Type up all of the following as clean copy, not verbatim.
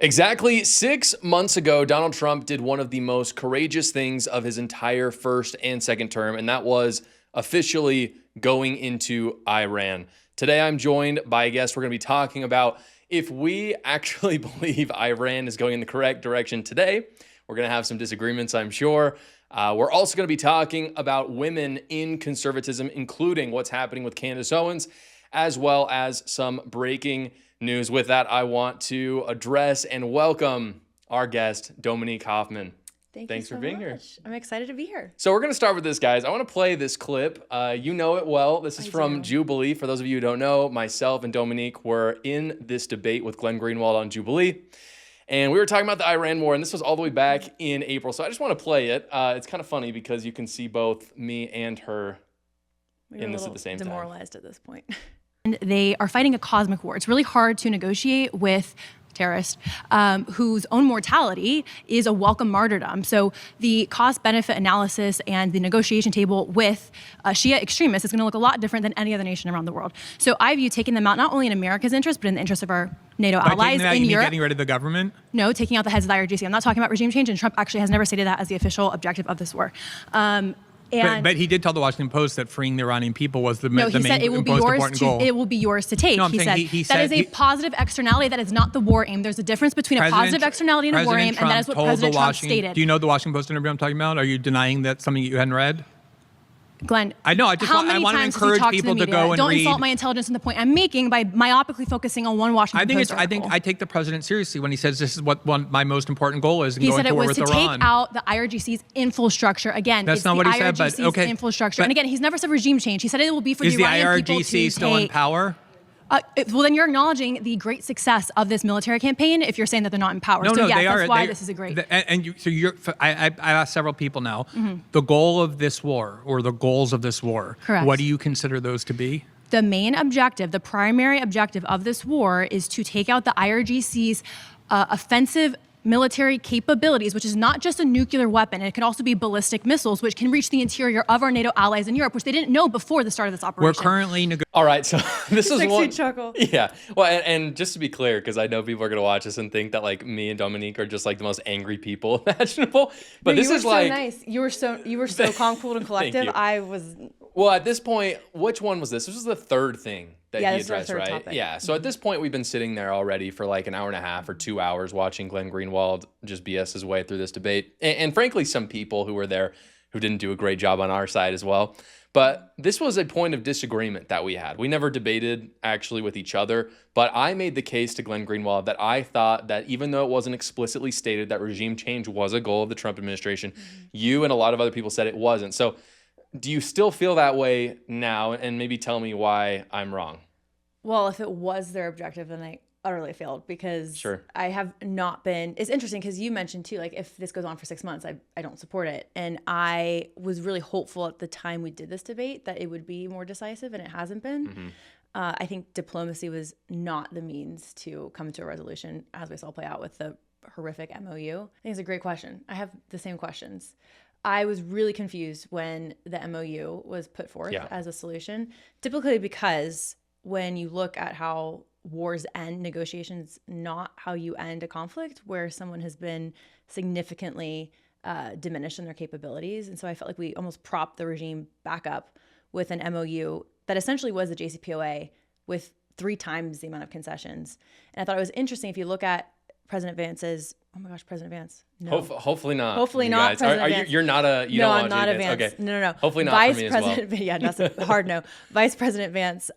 Exactly 6 months ago, Donald Trump did one of the most courageous things of his entire first and second term, and that was officially going into Iran. Today, I'm joined by a guest. We're going to be talking about if we actually believe Iran is going in the correct direction today. We're going to have some disagreements, I'm sure. We're also going to be talking about women in conservatism, including what's happening with Candace Owens, as well as some breaking news. With that, I want to address and welcome our guest, Domonique Hoffman. Thanks for being here. I'm excited to be here. So we're going to start with this, guys. I want to play this clip. You know it well. This is from Jubilee. For those of you who don't know, myself and Domonique were in this debate with Glenn Greenwald on Jubilee. And we were talking about the Iran war, and this was all the way back in April. So I just want to play it. It's kind of funny because you can see both me and her in this at the same time. Demoralized at this point. And they are fighting a cosmic war. It's really hard to negotiate with terrorists whose own mortality is a welcome martyrdom. So the cost-benefit analysis and the negotiation table with Shia extremists is going to look a lot different than any other nation around the world. So I view taking them out not only in America's interest, but in the interest of our NATO allies in Europe. Getting rid of the government? No, taking out the heads of the IRGC. I'm not talking about regime change, and Trump actually has never stated that as the official objective of this war. But he did tell the Washington Post that freeing the Iranian people was the main, most important goal. It will be yours to take. No, he said that is a positive externality. That is not the war aim. There's a difference between a positive externality and a war aim, and that is what President Trump stated. Do you know the Washington Post interview I'm talking about? Are you denying that something you hadn't read? Glenn, I know. I want to encourage people to go and Don't read. insult my intelligence in the point I'm making by myopically focusing on one Washington Post article. I think I take the president seriously when he says this is what my most important goal is. He said it was to take out the IRGC's infrastructure. Again, that's not what he said. But okay, infrastructure. And again, he's never said regime change. He said it will be for the Iranian people to take. Is the IRGC still in power? Well, then you're acknowledging the great success of this military campaign if you're saying that they're not in power. No, so yes, they are. That's why this is a great. I've asked several people now, the goal of this war or the goals of this war. Correct. What do you consider those to be? The main objective, the primary objective of this war is to take out the IRGC's offensive military capabilities, which is not just a nuclear weapon. It can also be ballistic missiles, which can reach the interior of our NATO allies in Europe, which they didn't know before the start of this operation. We're currently All right, so this is one. Chuckle. Yeah, well, and just to be clear, because I know people are gonna watch this and think that like me and Domonique are just like the most angry people imaginable. But this is like so nice. You were so calm, cool, and collective. I was. Well, at this point, which one was this? This was the third thing that he addressed, right? Topic. Yeah. So at this point, we've been sitting there already for like an hour and a half or 2 hours watching Glenn Greenwald just BS his way through this debate. And frankly, some people who were there who didn't do a great job on our side as well. But this was a point of disagreement that we had. We never debated actually with each other, but I made the case to Glenn Greenwald that I thought that even though it wasn't explicitly stated that regime change was a goal of the Trump administration, you and a lot of other people said it wasn't. So do you still feel that way now? And maybe tell me why I'm wrong. Well, if it was their objective, then they utterly failed because I have not been. It's interesting because you mentioned too, like if this goes on for 6 months, I don't support it. And I was really hopeful at the time we did this debate that it would be more decisive, and it hasn't been. I think diplomacy was not the means to come to a resolution, as we saw play out with the horrific MOU. I think it's a great question. I have the same questions. I was really confused when the MOU was put forth as a solution, typically because when you look at how wars end, negotiations, not how you end a conflict where someone has been significantly diminished in their capabilities. And so I felt like we almost propped the regime back up with an MOU that essentially was the JCPOA with 3 times the amount of concessions. And I thought it was interesting if you look at President Vance's, oh my gosh, President Vance. No. Hopefully not. Hopefully not. President Vance. You're not a, you no, don't I'm want not JD a Vance. Vance. Okay. No. Hopefully not Vice for me President, as well. Yeah, that's a hard no. Vice President Vance,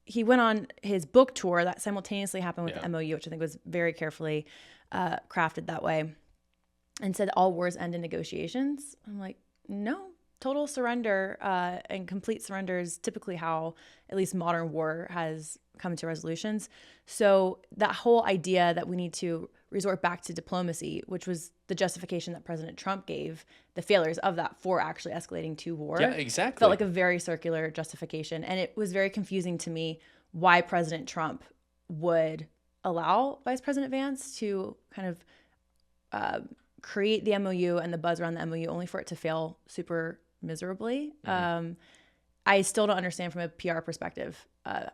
he went on his book tour that simultaneously happened with the MOU, which I think was very carefully crafted that way, and said all wars end in negotiations. I'm like, no. Total surrender and complete surrender is typically how at least modern war has come to resolutions. So that whole idea that we need to resort back to diplomacy, which was the justification that President Trump gave the failures of that for actually escalating to war. Yeah, exactly. Felt like a very circular justification. And it was very confusing to me why President Trump would allow Vice President Vance to kind of create the MOU and the buzz around the MOU only for it to fail super miserably. I still don't understand from a PR perspective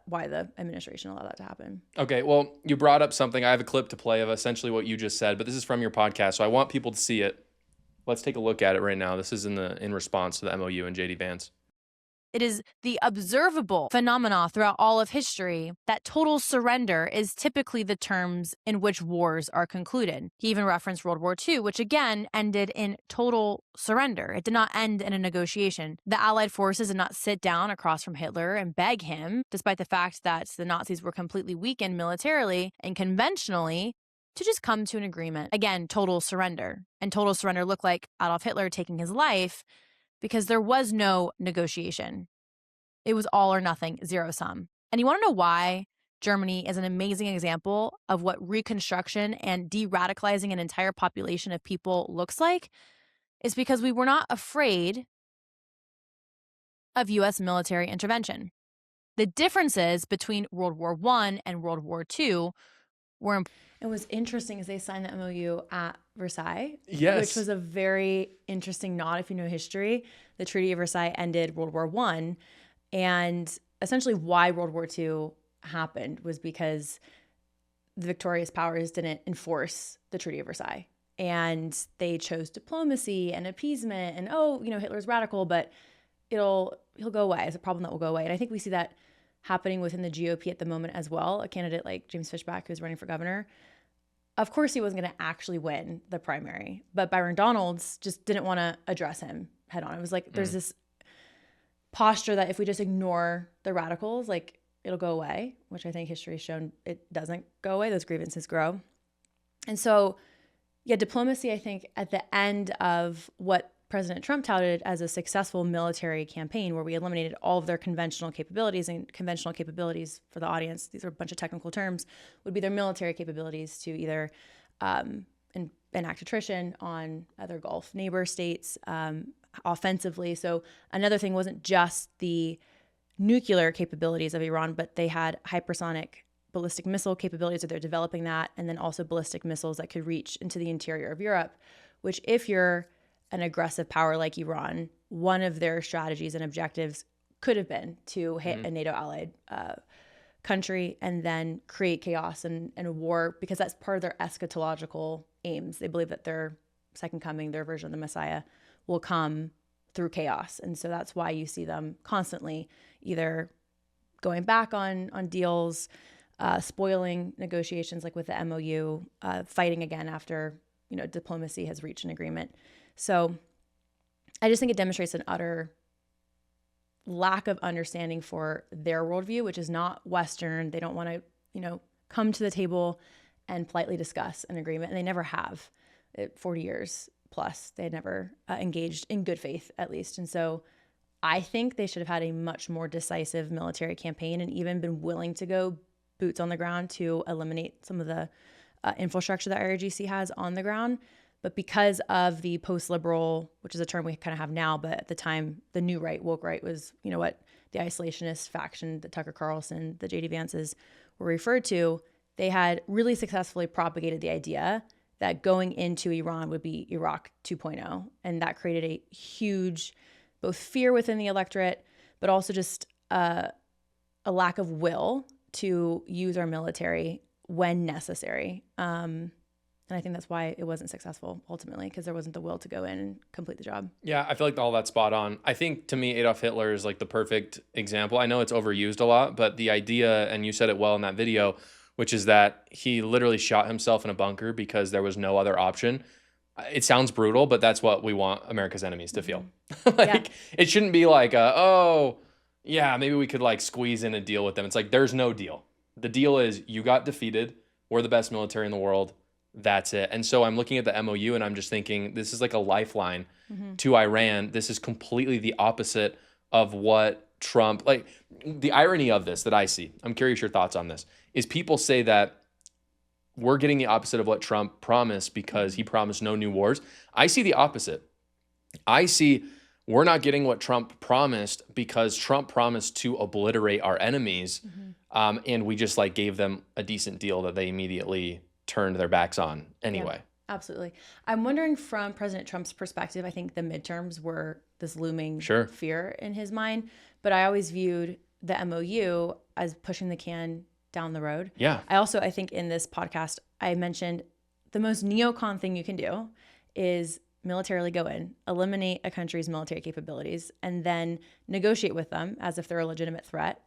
why the administration allowed that to happen. Okay, well, you brought up something. I have a clip to play of essentially what you just said, but this is from your podcast, so I want people to see it. Let's take a look at it right now. This is in response to the MOU and JD Vance. It is the observable phenomena throughout all of history that total surrender is typically the terms in which wars are concluded. He even referenced World War II, which again ended in total surrender. It did not end in a negotiation. The Allied forces did not sit down across from Hitler and beg him, despite the fact that the Nazis were completely weakened militarily and conventionally, to just come to an agreement. Again, total surrender. And total surrender looked like Adolf Hitler taking his life, because there was no negotiation. It was all or nothing, zero sum. And you want to know why Germany is an amazing example of what reconstruction and de-radicalizing an entire population of people looks like? Is because we were not afraid of U.S. military intervention. The differences between World War I and World War II were important. It was interesting as they signed the MOU at Versailles, Yes. which was a very interesting nod if you know history. The Treaty of Versailles ended World War I, and essentially why World War II happened was because the victorious powers didn't enforce the Treaty of Versailles, and they chose diplomacy and appeasement, and Hitler's radical, but he'll go away. It's a problem that will go away, and I think we see that happening within the GOP at the moment as well. A candidate like James Fishback, who's running for governor, of course he wasn't going to actually win the primary, but Byron Donalds just didn't want to address him head on. It was like there's this posture that if we just ignore the radicals, like it'll go away, which I think history has shown it doesn't go away. Those grievances grow. And so, yeah, diplomacy, I think at the end of what President Trump touted as a successful military campaign where we eliminated all of their conventional capabilities, and conventional capabilities for the audience, these are a bunch of technical terms, would be their military capabilities to either enact attrition on other Gulf neighbor states offensively. So another thing wasn't just the nuclear capabilities of Iran, but they had hypersonic ballistic missile capabilities, or they're developing that, and then also ballistic missiles that could reach into the interior of Europe, which if you're an aggressive power like Iran, one of their strategies and objectives could have been to hit a NATO allied country and then create chaos and a war, because that's part of their eschatological aims. They believe that their second coming, their version of the Messiah, will come through chaos. And so that's why you see them constantly either going back on deals, spoiling negotiations like with the MOU, fighting again after diplomacy has reached an agreement. So I just think it demonstrates an utter lack of understanding for their worldview, which is not Western. They don't want to, come to the table and politely discuss an agreement. And they never have. 40 years plus, they had never engaged in good faith, at least. And so I think they should have had a much more decisive military campaign and even been willing to go boots on the ground to eliminate some of the infrastructure that IRGC has on the ground. But because of the post-liberal, which is a term we kind of have now, but at the time, the new right, woke right, was, what the isolationist faction, the Tucker Carlson, the JD Vances were referred to, they had really successfully propagated the idea that going into Iran would be Iraq 2.0. And that created a huge, both fear within the electorate, but also just a lack of will to use our military when necessary. And I think that's why it wasn't successful ultimately, because there wasn't the will to go in and complete the job. Yeah, I feel like all that's spot on. I think to me, Adolf Hitler is like the perfect example. I know it's overused a lot, but the idea, and you said it well in that video, which is that he literally shot himself in a bunker because there was no other option. It sounds brutal, but that's what we want America's enemies to feel. It shouldn't be like, maybe we could like squeeze in a deal with them. It's like, there's no deal. The deal is you got defeated. We're the best military in the world. That's it. And so I'm looking at the MOU and I'm just thinking, this is like a lifeline to Iran. This is completely the opposite of what Trump, like the irony of this that I see, I'm curious your thoughts on this, is people say that we're getting the opposite of what Trump promised because he promised no new wars. I see the opposite. I see we're not getting what Trump promised because Trump promised to obliterate our enemies. And we just like gave them a decent deal that they immediately turned their backs on anyway. Yeah, absolutely. I'm wondering from President Trump's perspective, I think the midterms were this looming fear in his mind. but I always viewed the MOU as pushing the can down the road. Yeah. I think in this podcast, I mentioned the most neocon thing you can do is militarily go in, eliminate a country's military capabilities, and then negotiate with them as if they're a legitimate threat,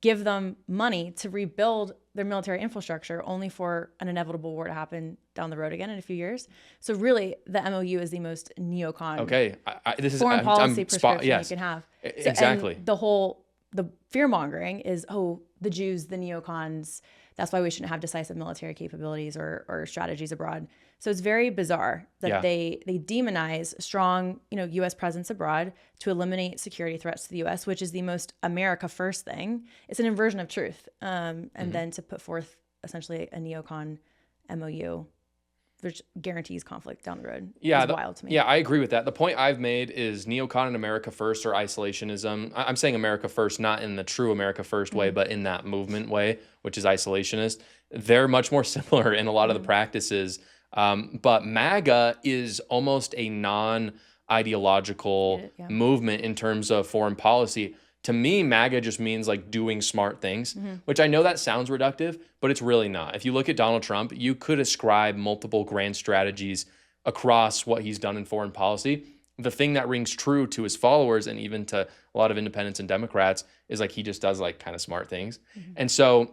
give them money to rebuild their military infrastructure only for an inevitable war to happen down the road again in a few years. So really, the MOU is the most neocon this is foreign policy prescription yes. you can have. Exactly. And the fear-mongering is, the Jews, the neocons, that's why we shouldn't have decisive military capabilities or strategies abroad. So it's very bizarre that they demonize strong, U.S. presence abroad to eliminate security threats to the U.S., which is the most America first thing. It's an inversion of truth. And then to put forth essentially a neocon MOU, which guarantees conflict down the road. Is wild to me. Yeah, I agree with that. The point I've made is neocon and America first or isolationism. I'm saying America first, not in the true America first way, but in that movement way, which is isolationist. They're much more similar in a lot of the practices. But MAGA is almost a non-ideological movement in terms of foreign policy. To me, MAGA just means like doing smart things, which I know that sounds reductive, but it's really not. If you look at Donald Trump, you could ascribe multiple grand strategies across what he's done in foreign policy. The thing that rings true to his followers and even to a lot of independents and Democrats is like he just does like kind of smart things. And so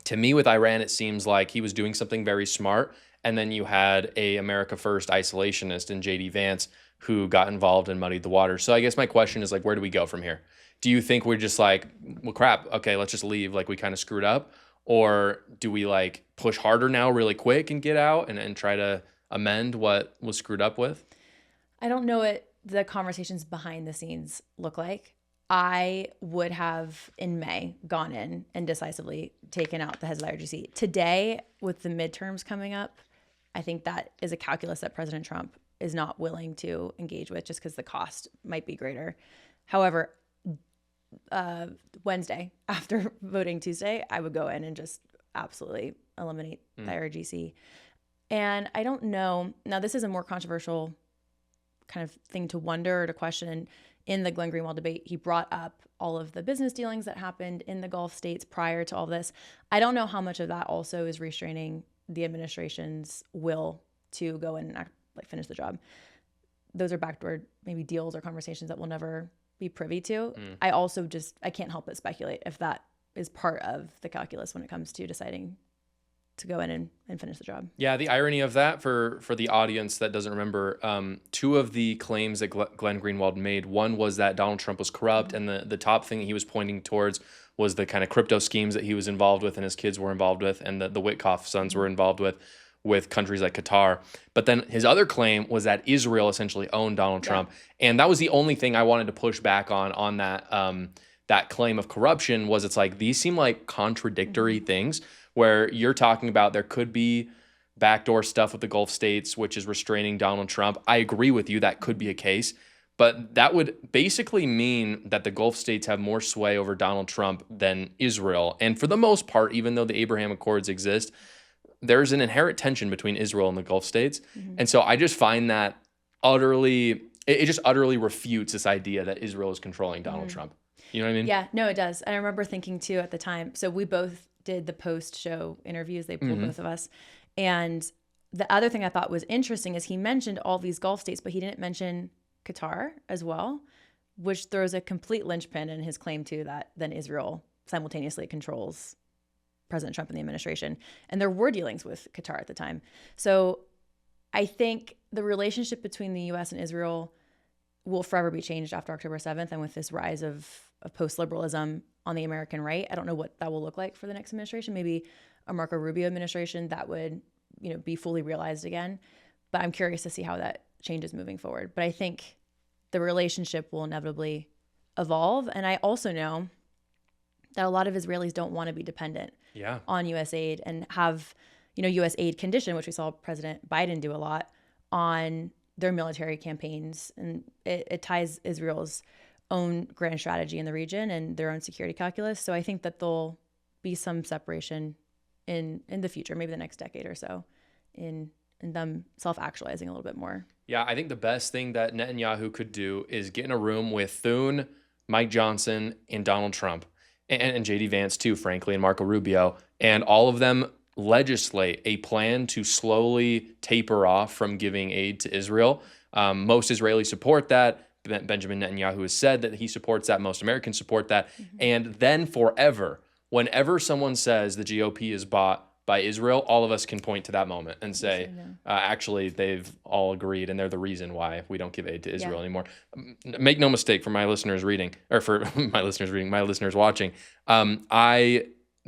to me with Iran, it seems like he was doing something very smart. And then you had a America First isolationist in JD Vance who got involved and muddied the water. So I guess my question is like, where do we go from here? Do you think we're just like, well, crap, okay, let's just leave, like we kind of screwed up? Or do we like push harder now really quick and get out and try to amend what was screwed up with? I don't know what the conversations behind the scenes look like. I would have in May gone in and decisively taken out the heads of the IRGC. Today, with the midterms coming up, I think that is a calculus that President Trump is not willing to engage with just because the cost might be greater. However, Wednesday, after voting Tuesday, I would go in and just absolutely eliminate the IRGC. And I don't know, now this is a more controversial kind of thing to wonder or to question. In the Glenn Greenwald debate, he brought up all of the business dealings that happened in the Gulf states prior to all this. I don't know how much of that also is restraining the administration's will to go in and finish the job. Those are backdoor maybe deals or conversations that we'll never be privy to. I also I can't help but speculate if that is part of the calculus when it comes to deciding to go in and finish the job. Yeah, the irony of that for the audience that doesn't remember, two of the claims that Glenn Greenwald made, one was that Donald Trump was corrupt, and the top thing he was pointing towards was the kind of crypto schemes that he was involved with and his kids were involved with and the Witkoff sons were involved with countries like Qatar. But then his other claim was that Israel essentially owned Donald Trump. And that was the only thing I wanted to push back on that claim of corruption was it's like these seem like contradictory things where you're talking about there could be backdoor stuff with the Gulf states, which is restraining Donald Trump. I agree with you. That could be a case. But that would basically mean that the Gulf states have more sway over Donald Trump than Israel. And for the most part, even though the Abraham Accords exist, there's an inherent tension between Israel and the Gulf states. And so I just find that it just utterly refutes this idea that Israel is controlling Donald Trump. You know what I mean? Yeah, no, it does. And I remember thinking too at the time, so we both did the post-show interviews. They pulled both of us. And the other thing I thought was interesting is he mentioned all these Gulf states, but he didn't mention Qatar as well, which throws a complete linchpin in his claim too that then Israel simultaneously controls President Trump and the administration. And there were dealings with Qatar at the time. So I think the relationship between the U.S. and Israel will forever be changed after October 7th. And with this rise of post-liberalism on the American right, I don't know what that will look like for the next administration. Maybe a Marco Rubio administration that would, be fully realized again. But I'm curious to see how that changes moving forward. But I think the relationship will inevitably evolve. And I also know that a lot of Israelis don't want to be dependent on U.S. aid and have, U.S. aid condition, which we saw President Biden do a lot on their military campaigns. And it ties Israel's own grand strategy in the region and their own security calculus. So I think that there'll be some separation in the future, maybe the next decade or so, in them self-actualizing a little bit more. Yeah, I think the best thing that Netanyahu could do is get in a room with Thune, Mike Johnson, and Donald Trump, and JD Vance too, frankly, and Marco Rubio, and all of them legislate a plan to slowly taper off from giving aid to Israel. Most Israelis support that. Benjamin Netanyahu has said that he supports that. Most Americans support that. And then forever, whenever someone says the GOP is bought by Israel, all of us can point to that moment and say, actually, they've all agreed, and they're the reason why we don't give aid to Israel anymore. Make no mistake, for my listeners reading, or for my listeners watching, I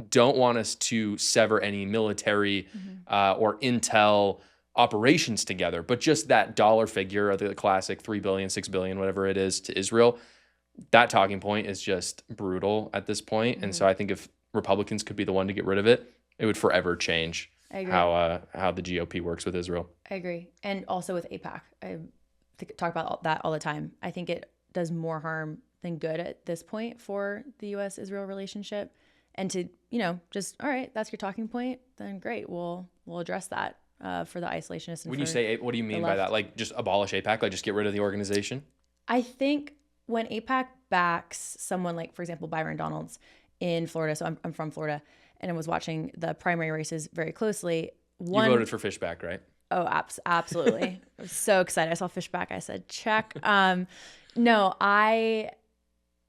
don't want us to sever any military or intel operations together, but just that dollar figure of the classic $3 billion, $6 billion, whatever it is, to Israel, that talking point is just brutal at this point. And so I think if Republicans could be the one to get rid of it, it would forever change how the GOP works with Israel. I agree. And also with AIPAC. I talk about that all the time. I think it does more harm than good at this point for the U.S.-Israel relationship. And to, just, all right, that's your talking point, then great, we'll address that for the isolationists. And when you say, what do you mean by that? Like just abolish AIPAC, like just get rid of the organization? I think when AIPAC backs someone like, for example, Byron Donalds in Florida, so I'm from Florida, and I was watching the primary races very closely. You voted for Fishback, right? Oh, absolutely. I was so excited. I saw Fishback. I said, check. No,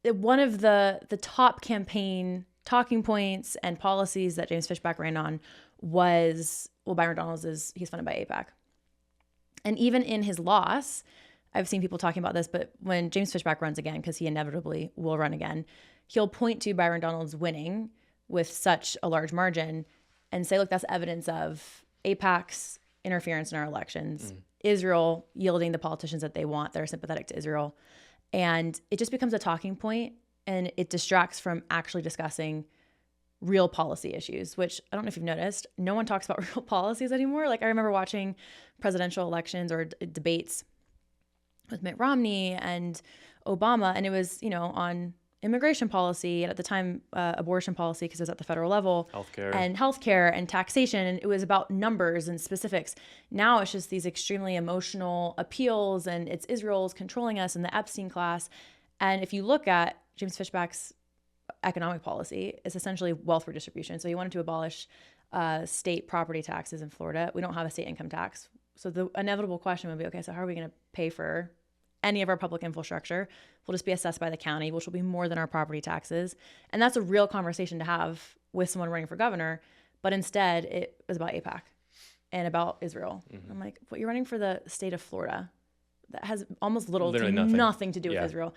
one of the top campaign talking points and policies that James Fishback ran on was, Byron Donalds he's funded by AIPAC. And even in his loss, I've seen people talking about this, but when James Fishback runs again, because he inevitably will run again, he'll point to Byron Donalds winning with such a large margin and say, look, that's evidence of AIPAC's interference in our elections, Israel yielding the politicians that they want, that are sympathetic to Israel. And it just becomes a talking point, and it distracts from actually discussing real policy issues, which I don't know if you've noticed, no one talks about real policies anymore. Like I remember watching presidential elections or debates with Mitt Romney and Obama, and it was, on immigration policy, and at the time, abortion policy, because it was at the federal level, healthcare and taxation, and it was about numbers and specifics. Now it's just these extremely emotional appeals, and it's Israel's controlling us and the Epstein class. And if you look at James Fishback's economic policy, it's essentially wealth redistribution. So he wanted to abolish state property taxes in Florida. We don't have a state income tax. So the inevitable question would be, okay, so how are we going to pay for any of our public infrastructure? Will just be assessed by the county, which will be more than our property taxes. And that's a real conversation to have with someone running for governor. But instead, it was about AIPAC and about Israel. I'm like, but you're running for the state of Florida. That has almost nothing to do with Israel.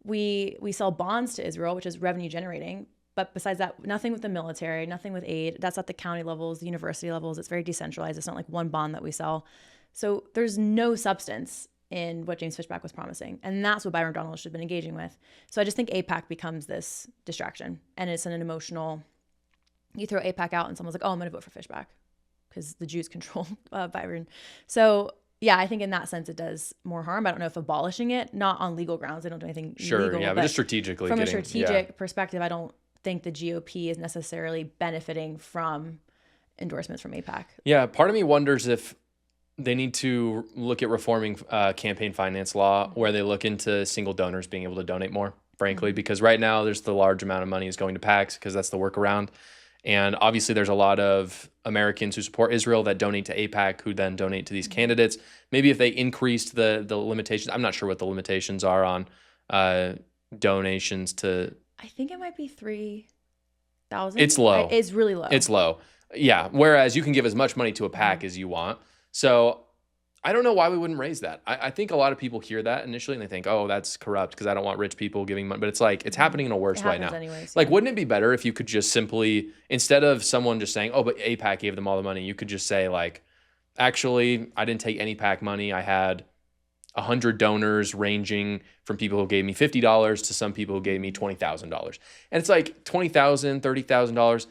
We sell bonds to Israel, which is revenue generating. But besides that, nothing with the military, nothing with aid. That's at the county levels, the university levels. It's very decentralized. It's not like one bond that we sell. So there's no substance in what James Fishback was promising. And that's what Byron Donalds should have been engaging with. So I just think AIPAC becomes this distraction. And it's an emotional, you throw AIPAC out and someone's like, oh, I'm going to vote for Fishback because the Jews control Byron. So yeah, I think in that sense it does more harm. I don't know if abolishing it, not on legal grounds, they don't do anything illegal, but just strategically. From a strategic perspective, I don't think the GOP is necessarily benefiting from endorsements from AIPAC. Yeah, part of me wonders if they need to look at reforming campaign finance law, where they look into single donors being able to donate more, frankly, because right now there's the large amount of money is going to PACs because that's the workaround. And obviously there's a lot of Americans who support Israel that donate to AIPAC, who then donate to these candidates. Maybe if they increased the limitations, I'm not sure what the limitations are on donations to. I think it might be 3,000. It's low. It's really low. It's low. Yeah. Whereas you can give as much money to a PAC as you want. So I don't know why we wouldn't raise that. I think a lot of people hear that initially and they think, oh, that's corrupt because I don't want rich people giving money. But it's like, it's happening in a worse right now. Anyways, like, wouldn't it be better if you could just simply, instead of someone just saying, oh, but AIPAC gave them all the money, you could just say like, actually, I didn't take any PAC money. I had 100 donors ranging from people who gave me $50 to some people who gave me $20,000. And it's like $20,000, $30,000.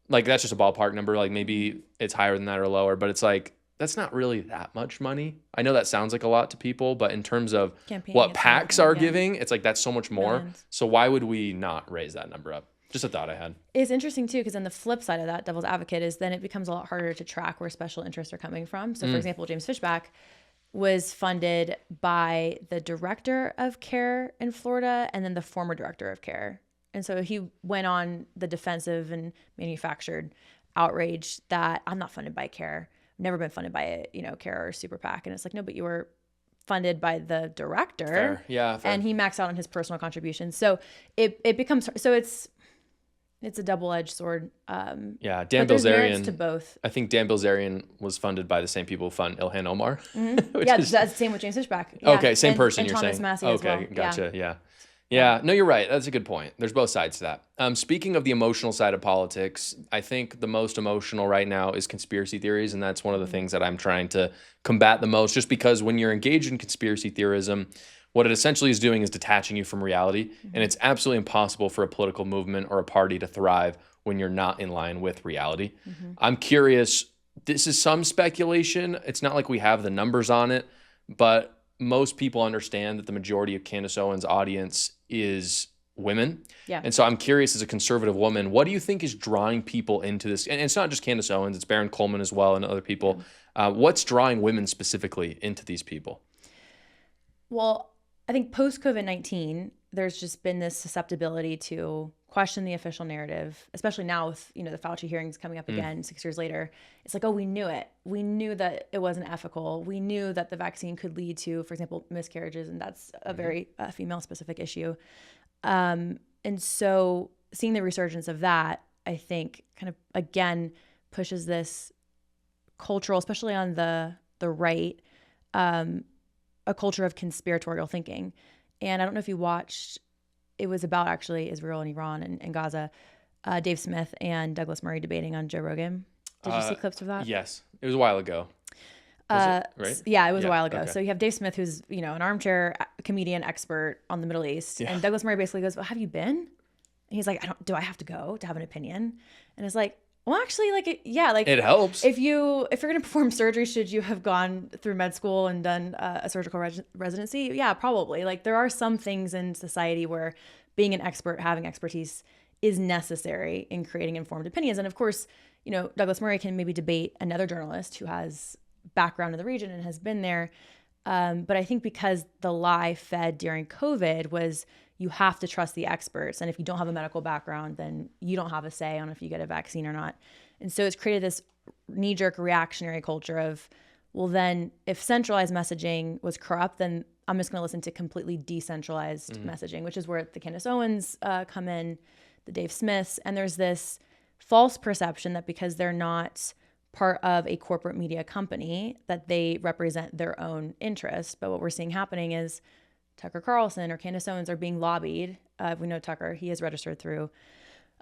Like, that's just a ballpark number. Like, maybe it's higher than that or lower, but it's like, that's not really that much money. I know that sounds like a lot to people, but in terms of what PACs are giving, it's like that's so much more. Millions. So why would we not raise that number up? Just a thought I had. It's interesting too, because then the flip side of that, devil's advocate, is then it becomes a lot harder to track where special interests are coming from. So for example, James Fishback, was funded by the director of care in Florida and then the former director of care. And so he went on the defensive and manufactured outrage that I'm not funded by care. I've never been funded by care or super PAC. And it's like, no, but you were funded by the director. Fair. Yeah. Fair. And he maxed out on his personal contributions. So it becomes, so it's a double-edged sword. Dan but there's merits Bilzerian to both. I think Dan Bilzerian was funded by the same people who fund Ilhan Omar. That's the same with James Fishback. Yeah. Okay, same person and you're Thomas saying. Massey Okay, as well. gotcha. Yeah. No, you're right. That's a good point. There's both sides to that. Speaking of the emotional side of politics, I think the most emotional right now is conspiracy theories, and that's one of the things that I'm trying to combat the most, just because when you're engaged in conspiracy theorism, what it essentially is doing is detaching you from reality, and it's absolutely impossible for a political movement or a party to thrive when you're not in line with reality. I'm curious, this is some speculation. It's not like we have the numbers on it, but most people understand that the majority of Candace Owens' audience is women. Yeah. And so I'm curious, as a conservative woman, what do you think is drawing people into this? And it's not just Candace Owens, it's Baron Coleman as well and other people. What's drawing women specifically into these people? Well, I think post-COVID-19, there's just been this susceptibility to question the official narrative, especially now with, the Fauci hearings coming up again 6 years later. It's like, oh, we knew it. We knew that it wasn't ethical. We knew that the vaccine could lead to, for example, miscarriages, and that's a very female-specific issue. And so seeing the resurgence of that, I think kind of, again, pushes this cultural, especially on the right, a culture of conspiratorial thinking. And I don't know if you watched, it was about actually Israel and Iran and Gaza, Dave Smith and Douglas Murray debating on Joe Rogan. Did you see clips of that? Yes. It was a while ago. Right? Yeah, it was a while ago. Okay. So you have Dave Smith, who's, an armchair comedian expert on the Middle East. Yeah. And Douglas Murray basically goes, well, have you been? And he's like, do I have to go to have an opinion? And it's like, well, actually, it helps. If you're going to perform surgery, should you have gone through med school and done a surgical residency? Yeah, probably. There are some things in society where being an expert, having expertise is necessary in creating informed opinions. And of course, Douglas Murray can maybe debate another journalist who has background in the region and has been there. But I think because the lie fed during COVID was you have to trust the experts. And if you don't have a medical background, then you don't have a say on if you get a vaccine or not. And so it's created this knee-jerk reactionary culture of, well, then if centralized messaging was corrupt, then I'm just going to listen to completely decentralized messaging, which is where the Candace Owens come in, the Dave Smiths. And there's this false perception that because they're not part of a corporate media company, that they represent their own interests. But what we're seeing happening is Tucker Carlson or Candace Owens are being lobbied. We know Tucker, he is registered through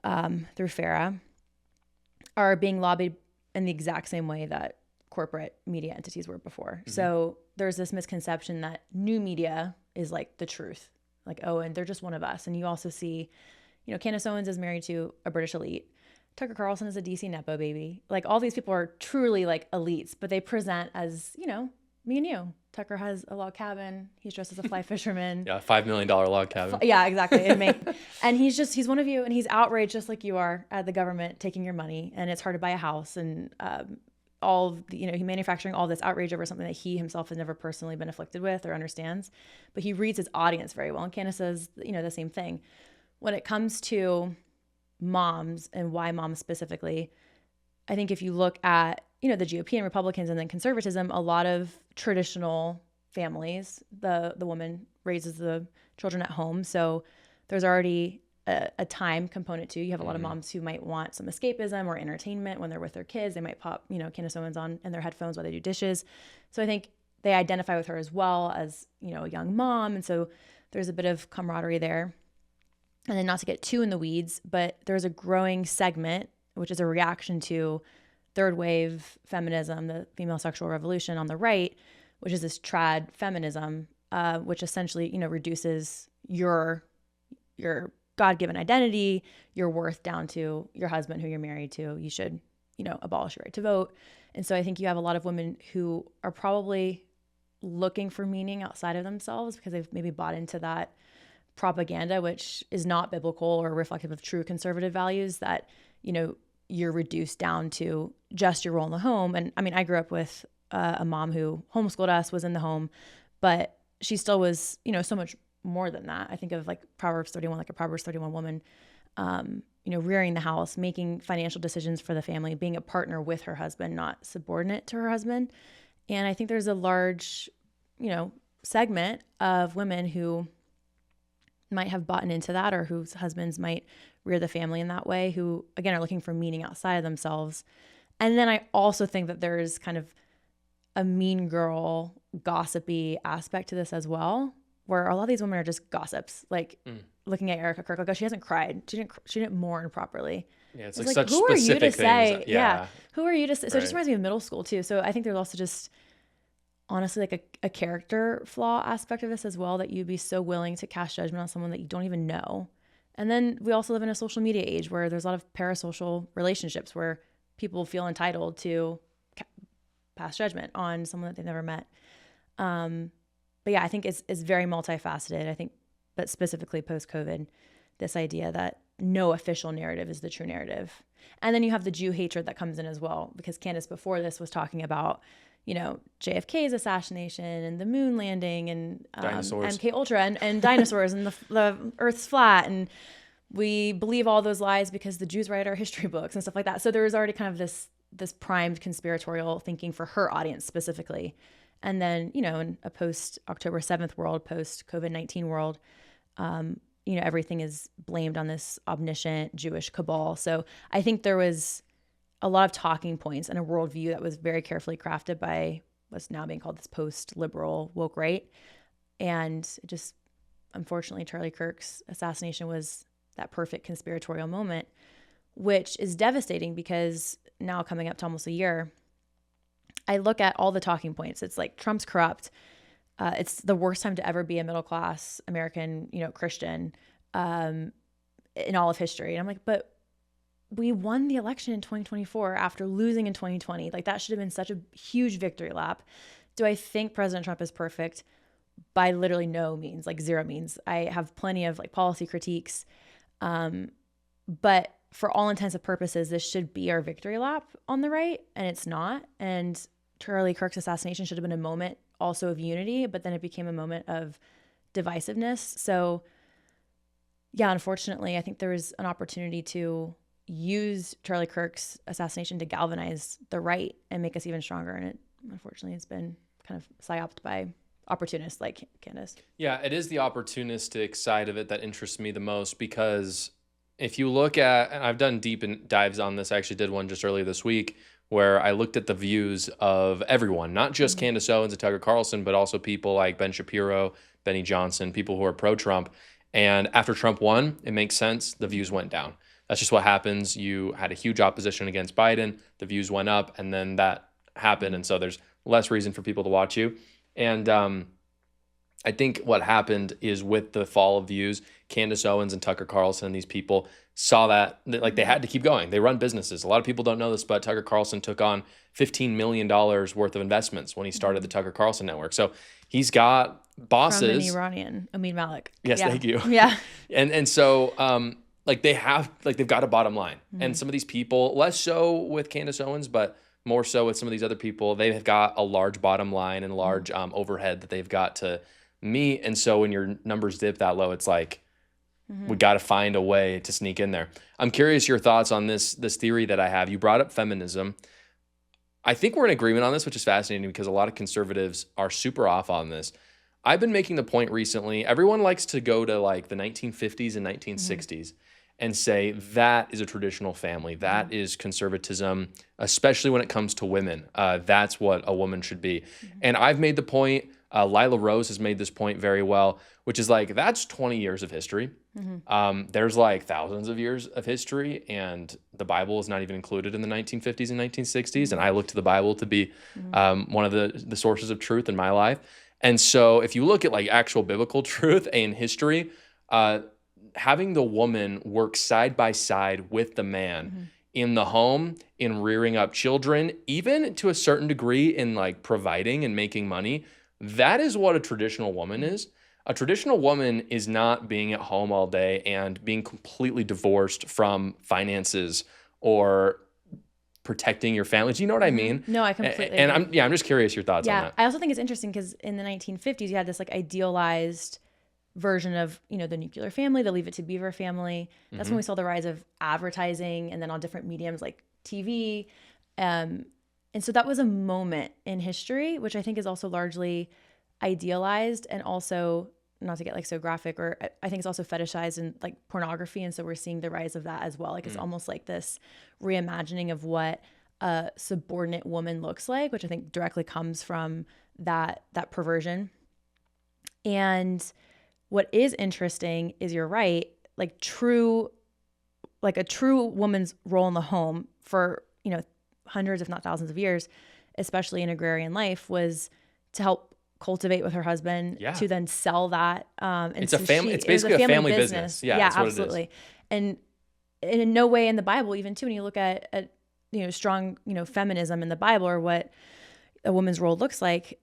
FARA, are being lobbied in the exact same way that corporate media entities were before. So there's this misconception that new media is like the truth. Like, oh, and they're just one of us. And you also see, Candace Owens is married to a British elite. Tucker Carlson is a DC Nepo baby. Like, all these people are truly like elites, but they present as, me and you. Tucker has a log cabin. He's dressed as a fly fisherman. Yeah, $5 million log cabin. Yeah, exactly. And he's one of you, and he's outraged just like you are at the government taking your money, and it's hard to buy a house, and he manufacturing all this outrage over something that he himself has never personally been afflicted with or understands. But he reads his audience very well. And Candace says, the same thing. When it comes to moms and why moms specifically, I think if you look at, the GOP and Republicans and then conservatism, a lot of traditional families, the woman raises the children at home. So there's already a time component too. You have a lot of moms who might want some escapism or entertainment when they're with their kids. They might pop, Candace Owens on in their headphones while they do dishes. So I think they identify with her as well as, a young mom. And so there's a bit of camaraderie there. And then not to get too in the weeds, but there's a growing segment, which is a reaction to third wave feminism, the female sexual revolution on the right, which is this trad feminism, which essentially, reduces your God-given identity, your worth down to your husband who you're married to. You should, abolish your right to vote. And so I think you have a lot of women who are probably looking for meaning outside of themselves because they've maybe bought into that propaganda, which is not biblical or reflective of true conservative values, that, you're reduced down to just your role in the home. And I mean, I grew up with a mom who homeschooled us, was in the home, but she still was, so much more than that. I think of like Proverbs 31, like a Proverbs 31 woman, rearing the house, making financial decisions for the family, being a partner with her husband, not subordinate to her husband. And I think there's a large, segment of women who might have bought into that, or whose husbands might rear the family in that way, who again are looking for meaning outside of themselves. And then I also think that there's kind of a mean girl, gossipy aspect to this as well, where a lot of these women are just gossips, like looking at Erica Kirk, like, oh, she hasn't cried. She didn't mourn properly. Yeah, it's like such who are you to specific say? things. Yeah. Who are you to say? So it Right. just reminds me of middle school too. So I think there's also just honestly like a character flaw aspect of this as well, that you'd be so willing to cast judgment on someone that you don't even know. And then we also live in a social media age where there's a lot of parasocial relationships where people feel entitled to pass judgment on someone that they've never met. But yeah, I think it's very multifaceted. I think, but specifically post-COVID, this idea that no official narrative is the true narrative. And then you have the Jew hatred that comes in as well, because Candace before this was talking about, JFK's assassination and the moon landing and Dinosaurs. MK Ultra and dinosaurs and the Earth's flat. And we believe all those lies because the Jews write our history books and stuff like that. So there was already kind of this primed conspiratorial thinking for her audience specifically. And then, in a post-October 7th world, post-COVID-19 world, everything is blamed on this omniscient Jewish cabal. So I think there was a lot of talking points and a worldview that was very carefully crafted by what's now being called this post-liberal woke right. And just, unfortunately, Charlie Kirk's assassination was that perfect conspiratorial moment, which is devastating because now coming up to almost a year, I look at all the talking points. It's like Trump's corrupt. It's the worst time to ever be a middle-class American, Christian in all of history. And I'm like, but we won the election in 2024 after losing in 2020. Like that should have been such a huge victory lap. Do I think President Trump is perfect? By literally no means, like zero means. I have plenty of like policy critiques. But for all intents and purposes, this should be our victory lap on the right, and it's not. And Charlie Kirk's assassination should have been a moment also of unity, but then it became a moment of divisiveness. So yeah, unfortunately, I think there was an opportunity to use Charlie Kirk's assassination to galvanize the right and make us even stronger. And it, unfortunately, it's been kind of psyoped by opportunists like Candace. Yeah, it is the opportunistic side of it that interests me the most, because if you look at, and I've done deep dives on this, I actually did one just earlier this week where I looked at the views of everyone, not just Candace Owens and Tucker Carlson, but also people like Ben Shapiro, Benny Johnson, people who are pro-Trump. And after Trump won, it makes sense, the views went down. That's just what happens. You had a huge opposition against Biden, the views went up, and then that happened. And so there's less reason for people to watch you. And I think what happened is with the fall of views, Candace Owens and Tucker Carlson, these people saw that like they had to keep going. They run businesses. A lot of people don't know this, but Tucker Carlson took on $15 million worth of investments when he started the Tucker Carlson Network. So he's got bosses. From an Iranian, Amin Malik. Yes, yeah. Thank you. Yeah. And so they've got a bottom line. And some of these people, less so with Candace Owens, but more so with some of these other people, they have got a large bottom line and large overhead that they've got to meet. And so when your numbers dip that low, it's like, we got to find a way to sneak in there. I'm curious your thoughts on this theory that I have. You brought up feminism. I think we're in agreement on this, which is fascinating because a lot of conservatives are super off on this. I've been making the point recently, everyone likes to go to like the 1950s and 1960s and say that is a traditional family. That is conservatism, especially when it comes to women. That's what a woman should be. And I've made the point, Lila Rose has made this point very well, which is like, that's 20 years of history. There's like thousands of years of history, and the Bible is not even included in the 1950s and 1960s. And I look to the Bible to be one of the sources of truth in my life. And so if you look at like actual biblical truth and history, having the woman work side by side with the man in the home, in rearing up children, even to a certain degree in like providing and making money, that is what a traditional woman is. A traditional woman is not being at home all day and being completely divorced from finances or protecting your family. Do you know what I mean? No, I completely And agree. I'm just curious your thoughts on that. I also think it's interesting because in the 1950s, you had this like idealized version of, the nuclear family, the Leave It to Beaver family. That's when we saw the rise of advertising and then on different mediums like TV. And so that was a moment in history, which I think is also largely idealized and also, not to get like so graphic, or I think it's also fetishized in like pornography. And so we're seeing the rise of that as well. Like it's almost like this reimagining of what a subordinate woman looks like, which I think directly comes from that perversion. And what is interesting is, you're right, like a true woman's role in the home for, hundreds, if not thousands of years, especially in agrarian life, was to help cultivate with her husband, to then sell that. And it's it's basically a family business. Yeah, that's absolutely. What it is. And in no way in the Bible, even too, when you look at strong, feminism in the Bible, or what a woman's role looks like,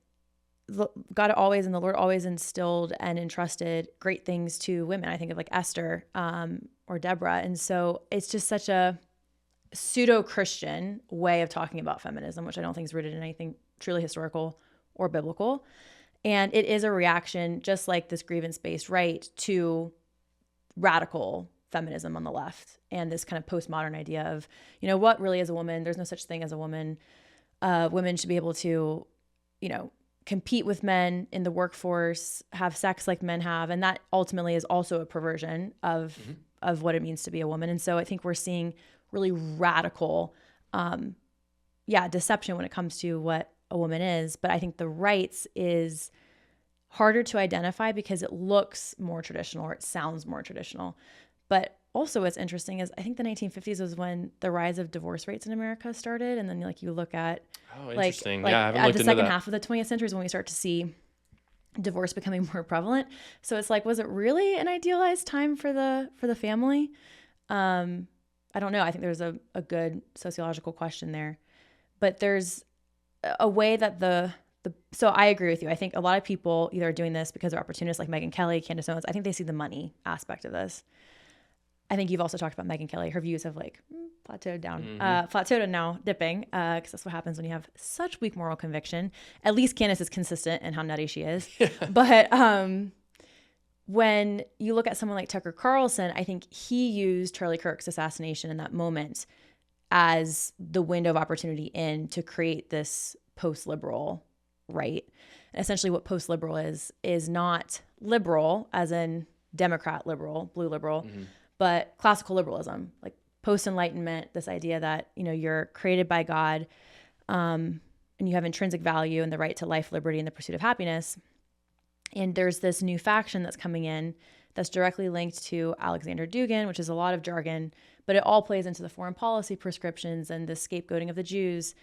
God always, and the Lord always instilled and entrusted great things to women. I think of like Esther or Deborah. And so it's just such a pseudo-Christian way of talking about feminism, which I don't think is rooted in anything truly historical or biblical. And it is a reaction, just like this grievance-based right, to radical feminism on the left and this kind of postmodern idea of, what really is a woman? There's no such thing as a woman. Women should be able to, compete with men in the workforce, have sex like men have. And that ultimately is also a perversion of what it means to be a woman. And so I think we're seeing really radical, deception when it comes to what a woman is. But I think the rights is harder to identify because it looks more traditional, or it sounds more traditional. But also what's interesting is, I think the 1950s was when the rise of divorce rates in America started. And then like you look at interesting. like I haven't at looked the into second that. half of the 20th century is when we start to see divorce becoming more prevalent. So it's like, was it really an idealized time for the family? I don't know. I think there's a good sociological question there, but there's a way that so I agree with you. I think a lot of people either are doing this because they're opportunists, like Megyn Kelly, Candace Owens. I think they see the money aspect of this. I think you've also talked about Megyn Kelly. Her views have like plateaued down, plateaued and now dipping, because that's what happens when you have such weak moral conviction. At least Candace is consistent in how nutty she is. But when you look at someone like Tucker Carlson, I think he used Charlie Kirk's assassination in that moment as the window of opportunity in to create this post-liberal right. And essentially what post-liberal is not liberal as in Democrat liberal, blue liberal, but classical liberalism, like post-enlightenment, this idea that, you're created by God, and you have intrinsic value and the right to life, liberty, and the pursuit of happiness. And there's this new faction that's coming in that's directly linked to Alexander Dugin, which is a lot of jargon, but it all plays into the foreign policy prescriptions and the scapegoating of the Jews,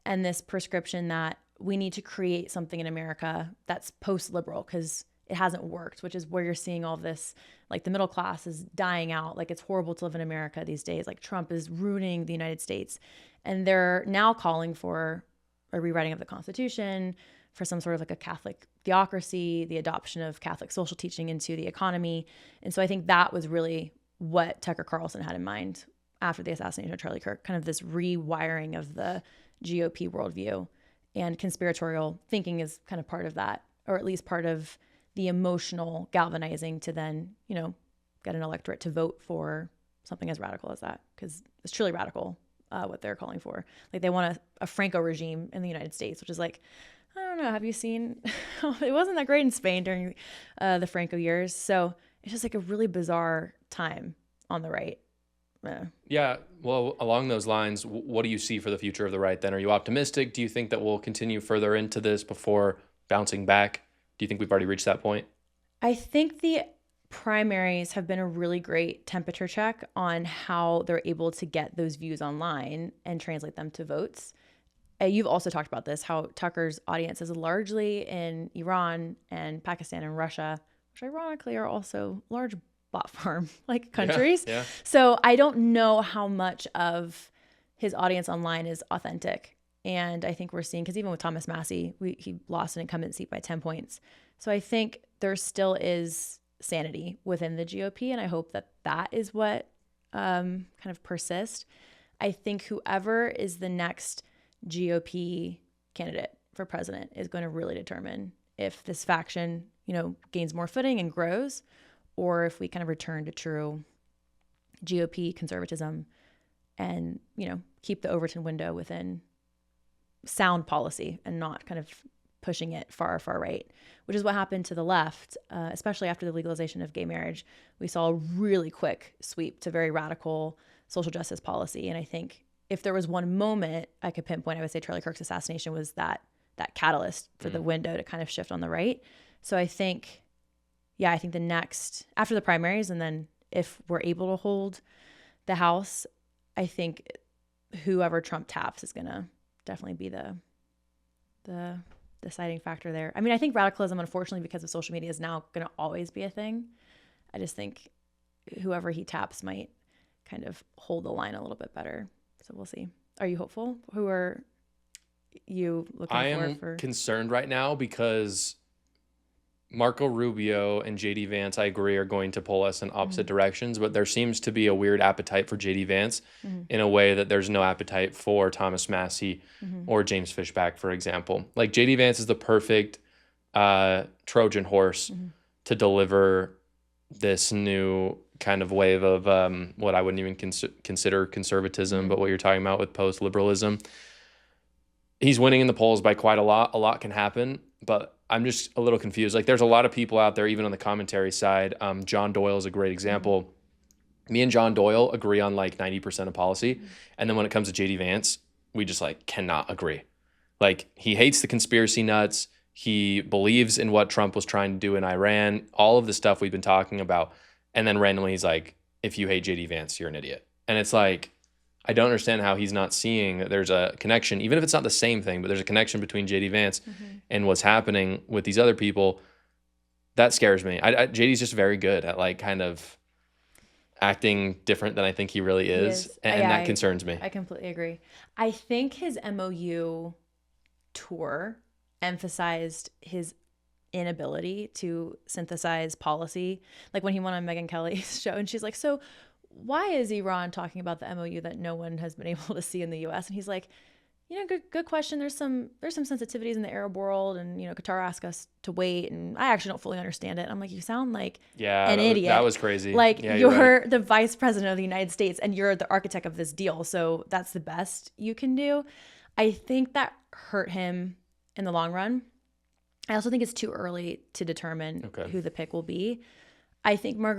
and this prescription that we need to create something in America that's post-liberal because it hasn't worked, which is where you're seeing all this, like the middle class is dying out. Like it's horrible to live in America these days. Like Trump is ruining the United States. And they're now calling for a rewriting of the Constitution, for some sort of like a Catholic theocracy, the adoption of Catholic social teaching into the economy. And so I think that was really what Tucker Carlson had in mind after the assassination of Charlie Kirk, kind of this rewiring of the GOP worldview. And conspiratorial thinking is kind of part of that, or at least part of the emotional galvanizing to then, get an electorate to vote for something as radical as that, because it's truly radical what they're calling for. Like they want a Franco regime in the United States, which is like, I don't know, have you seen, it wasn't that great in Spain during the Franco years. So it's just like a really bizarre time on the right. Yeah. Well, along those lines, what do you see for the future of the right then? Are you optimistic? Do you think that we'll continue further into this before bouncing back? Do you think we've already reached that point? I think the primaries have been a really great temperature check on how they're able to get those views online and translate them to votes. You've also talked about this, how Tucker's audience is largely in Iran and Pakistan and Russia, which ironically are also large bot farm like countries. Yeah. So I don't know how much of his audience online is authentic. And I think we're seeing, because even with Thomas Massie, he lost an incumbent seat by 10 points. So I think there still is sanity within the GOP. And I hope that is what kind of persists. I think whoever is the next GOP candidate for president is going to really determine if this faction, gains more footing and grows, or if we kind of return to true GOP conservatism and, keep the Overton window within sound policy and not kind of pushing it far, far right, which is what happened to the left, especially after the legalization of gay marriage. We saw a really quick sweep to very radical social justice policy. And I think if there was one moment I could pinpoint, I would say Charlie Kirk's assassination was that catalyst for the window to kind of shift on the right. So I think the next, after the primaries, and then if we're able to hold the House, I think whoever Trump taps is going to definitely be the deciding factor there. I mean, I think radicalism, unfortunately, because of social media, is now going to always be a thing. I just think whoever he taps might kind of hold the line a little bit better. So we'll see. Are you hopeful? Who are you looking I am concerned right now because Marco Rubio and JD Vance, I agree, are going to pull us in opposite directions, but there seems to be a weird appetite for JD Vance in a way that there's no appetite for Thomas Massey or James Fishback, for example. Like, JD Vance is the perfect Trojan horse to deliver this new kind of wave of what I wouldn't even consider conservatism, but what you're talking about with post-liberalism. He's winning in the polls by quite a lot. A lot can happen, but I'm just a little confused. Like, there's a lot of people out there, even on the commentary side. John Doyle is a great example. Me and John Doyle agree on like 90% of policy. And then when it comes to JD Vance, we just cannot agree. Like, he hates the conspiracy nuts. He believes in what Trump was trying to do in Iran, all of the stuff we've been talking about. And then randomly he's like, if you hate JD Vance, you're an idiot. And it's like, I don't understand how he's not seeing that there's a connection, even if it's not the same thing, but there's a connection between JD Vance and what's happening with these other people. That scares me. JD's just very good at kind of acting different than I think he really is. And that concerns me. I completely agree. I think his MOU tour emphasized his inability to synthesize policy. Like when he went on Megyn Kelly's show and she's like, so why is Iran talking about the MOU that no one has been able to see in the U.S.? And he's like, good question. There's some sensitivities in the Arab world, and Qatar asked us to wait, and I actually don't fully understand it. I'm like, you sound like an idiot. That was crazy. Like, you're right. The vice president of the United States, and you're the architect of this deal, so that's the best you can do. I think that hurt him in the long run. I also think it's too early to determine who the pick will be. I think my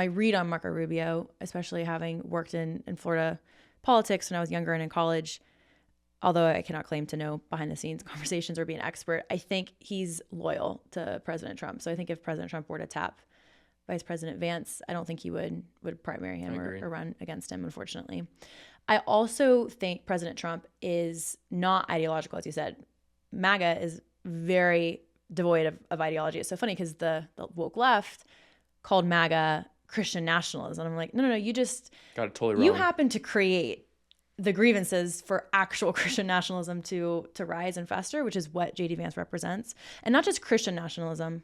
read on Marco Rubio, especially having worked in Florida politics when I was younger and in college, although I cannot claim to know behind the scenes conversations or be an expert, I think he's loyal to President Trump. So I think if President Trump were to tap Vice President Vance, I don't think he would primary him or run against him, unfortunately. I also think President Trump is not ideological, as you said. MAGA is very devoid of ideology. It's so funny because the woke left called MAGA Christian nationalism. And I'm like, no, you just got it totally wrong. You happen to create the grievances for actual Christian nationalism to rise and fester, which is what JD Vance represents. And not just Christian nationalism,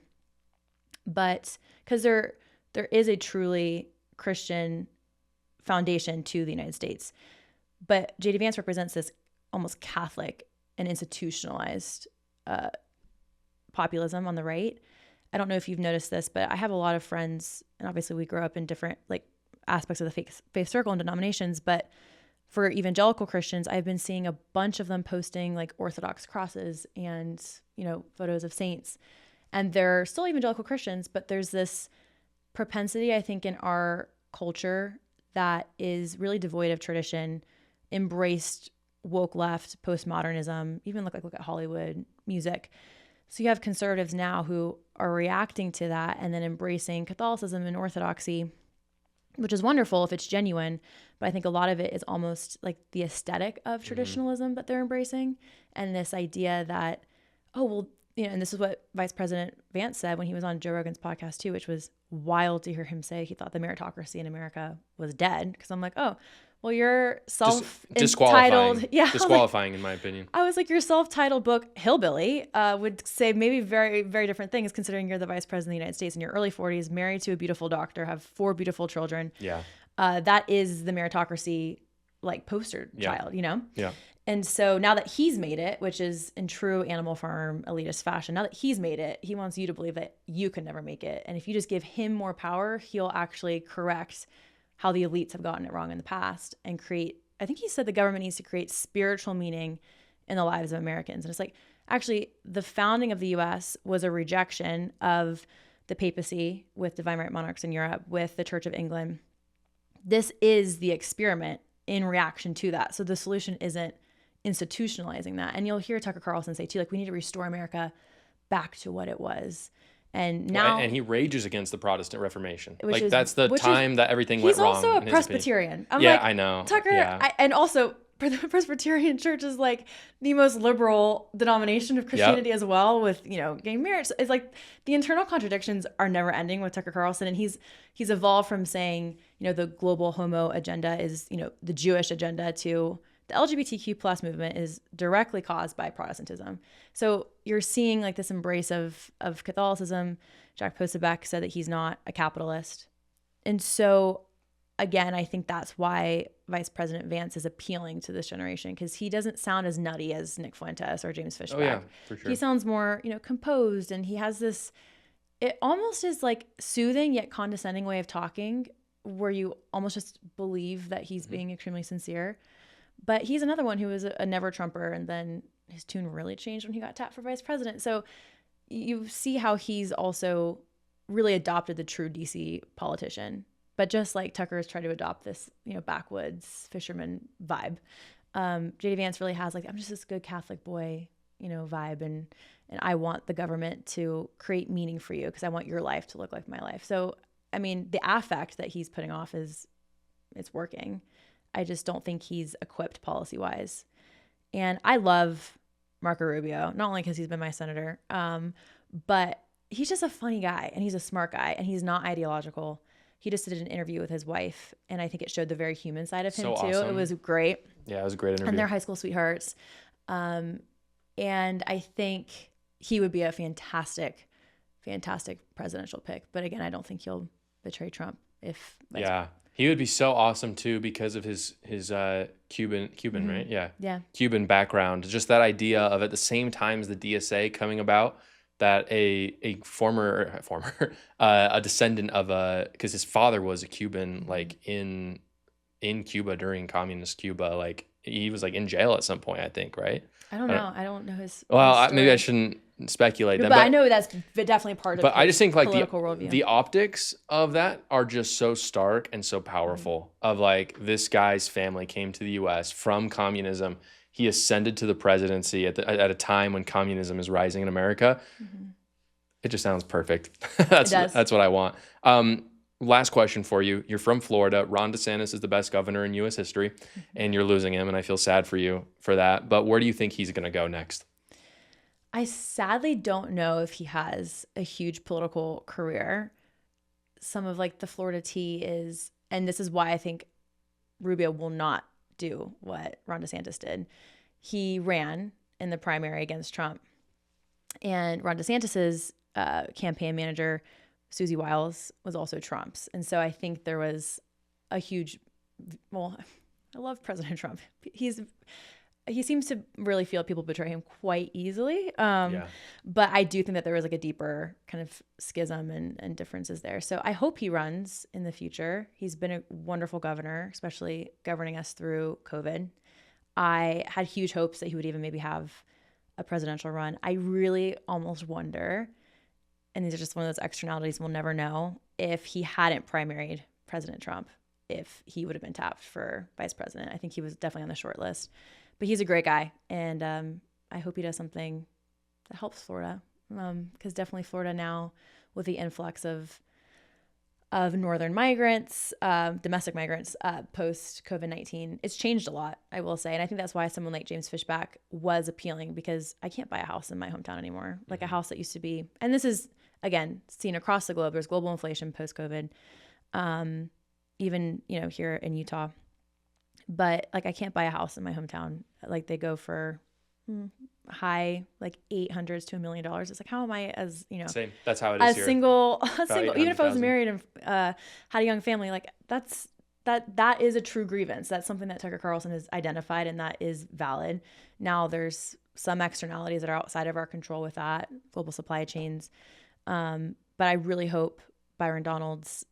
but because there is a truly Christian foundation to the United States. But JD Vance represents this almost Catholic and institutionalized populism on the right. I don't know if you've noticed this, but I have a lot of friends, and obviously we grow up in different aspects of the faith circle and denominations, but for evangelical Christians, I've been seeing a bunch of them posting Orthodox crosses and, photos of saints. And they're still evangelical Christians, but there's this propensity, I think, in our culture that is really devoid of tradition, embraced woke left, postmodernism, even look at Hollywood music. So you have conservatives now who are reacting to that and then embracing Catholicism and Orthodoxy, which is wonderful if it's genuine. But I think a lot of it is almost like the aesthetic of traditionalism that they're embracing. And this idea that, and this is what Vice President Vance said when he was on Joe Rogan's podcast too, which was wild to hear him say he thought the meritocracy in America was dead. Because I'm like, well, you're self-entitled. Disqualifying, in my opinion. I was like, your self-titled book, Hillbilly, would say maybe very, very different things considering you're the vice president of the United States in your early 40s, married to a beautiful doctor, have 4 beautiful children. Yeah. That is the meritocracy like poster Yeah. child, you know? Yeah. And so now that he's made it, which is in true Animal Farm elitist fashion, now that he's made it, he wants you to believe that you could never make it. And if you just give him more power, he'll actually correct how the elites have gotten it wrong in the past and create, I think he said the government needs to create spiritual meaning in the lives of Americans. And it's like, actually, the founding of the US was a rejection of the papacy with divine right monarchs in Europe, with the Church of England. This is the experiment in reaction to that. So the solution isn't institutionalizing that. And you'll hear Tucker Carlson say too, like, we need to restore America back to what it was. And now, and he rages against the Protestant Reformation. Which That's the time that everything went wrong. He's also a Presbyterian. I know. Tucker, Yeah. and also the Presbyterian Church is like the most liberal denomination of Christianity as well, with, you know, gay marriage. It's like the internal contradictions are never ending with Tucker Carlson. And he's evolved from saying, you know, the global homo agenda is, you know, the Jewish agenda, to the LGBTQ plus movement is directly caused by Protestantism. So you're seeing like this embrace of Catholicism. Jack Posobiec said that he's not a capitalist. And so again, I think that's why Vice President Vance is appealing to this generation, because he doesn't sound as nutty as Nick Fuentes or James Fishback. Oh yeah, for sure. He sounds more, you know, composed, and he has this, it almost is like soothing yet condescending way of talking, where you almost just believe that he's being extremely sincere. But he's another one who was a never Trumper, and then his tune really changed when he got tapped for vice president. So you see how he's also really adopted the true DC politician. But just like Tucker has tried to adopt this, you know, backwoods fisherman vibe, JD Vance really has like, I'm just this good Catholic boy, you know, vibe, and I want the government to create meaning for you because I want your life to look like my life. So I mean, the affect that he's putting off it's working. I just don't think he's equipped policy-wise. And I love Marco Rubio, not only because he's been my senator, but he's just a funny guy, and he's a smart guy, and he's not ideological. He just did an interview with his wife, and I think it showed the very human side of him too. Awesome. It was great. Yeah, it was a great interview. And they're high school sweethearts. And I think he would be a fantastic presidential pick. But again, I don't think he'll betray Trump if... Yeah. He would be so awesome too because of his Cuban, Mm-hmm. right? Yeah. Yeah. Cuban background. Just that idea of at the same time as the DSA coming about, that a former a descendant of because his father was a Cuban, like in Cuba during communist Cuba, like he was like in jail at some point, I think, right? I don't know. I don't know his. Well, his maybe I shouldn't speculate that, but I know that's definitely part of. But I just think like worldview. the optics of that are just so stark and so powerful. Of like, this guy's family came to the U.S. from communism. He ascended to the presidency at a time when communism is rising in America. Mm-hmm. It just sounds perfect. That's what I want. Last question for you. You're from Florida. Ron DeSantis is the best governor in U.S. history, and you're losing him, and I feel sad for you for that. But where do you think he's going to go next? I sadly don't know if he has a huge political career. Some of like the Florida tea is, and this is why I think Rubio will not do what Ron DeSantis did. He ran in the primary against Trump, and Ron DeSantis's campaign manager, Susie Wiles, was also Trump's. And so I think there was a huge, well, I love President Trump. He seems to really feel people betray him quite easily. But I do think that there was like a deeper kind of schism and differences there. So I hope he runs in the future. He's been a wonderful governor, especially governing us through COVID. I had huge hopes that he would even maybe have a presidential run. I really almost wonder, and these are just one of those externalities we'll never know, if he hadn't primaried President Trump, if he would have been tapped for vice president. I think he was definitely on the short list. But he's a great guy, and I hope he does something that helps Florida, because definitely Florida now, with the influx of northern migrants, domestic migrants, post COVID-19, it's changed a lot, I will say. And I think that's why someone like James Fishback was appealing, because I can't buy a house in my hometown anymore, like a house that used to be. And this is, again, seen across the globe. There's global inflation post-COVID, even, you know, here in Utah. But like, I can't buy a house in my hometown. Like, they go for high, like $800s to $1 million. It's like, how am I, as you know, same. That's how it is here. Single, even if I was married and had a young family, like that's that is a true grievance. That's something that Tucker Carlson has identified, and that is valid. Now there's some externalities that are outside of our control with that, global supply chains. But I really hope Byron Donalds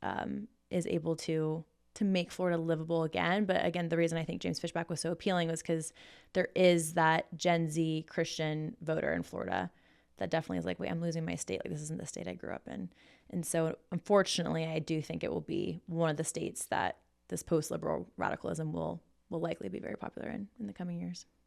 is able to make Florida livable again. But again, the reason I think James Fishback was so appealing was because there is that Gen Z Christian voter in Florida that definitely is like, wait, I'm losing my state. Like, this isn't the state I grew up in. And so unfortunately, I do think it will be one of the states that this post-liberal radicalism will likely be very popular in the coming years.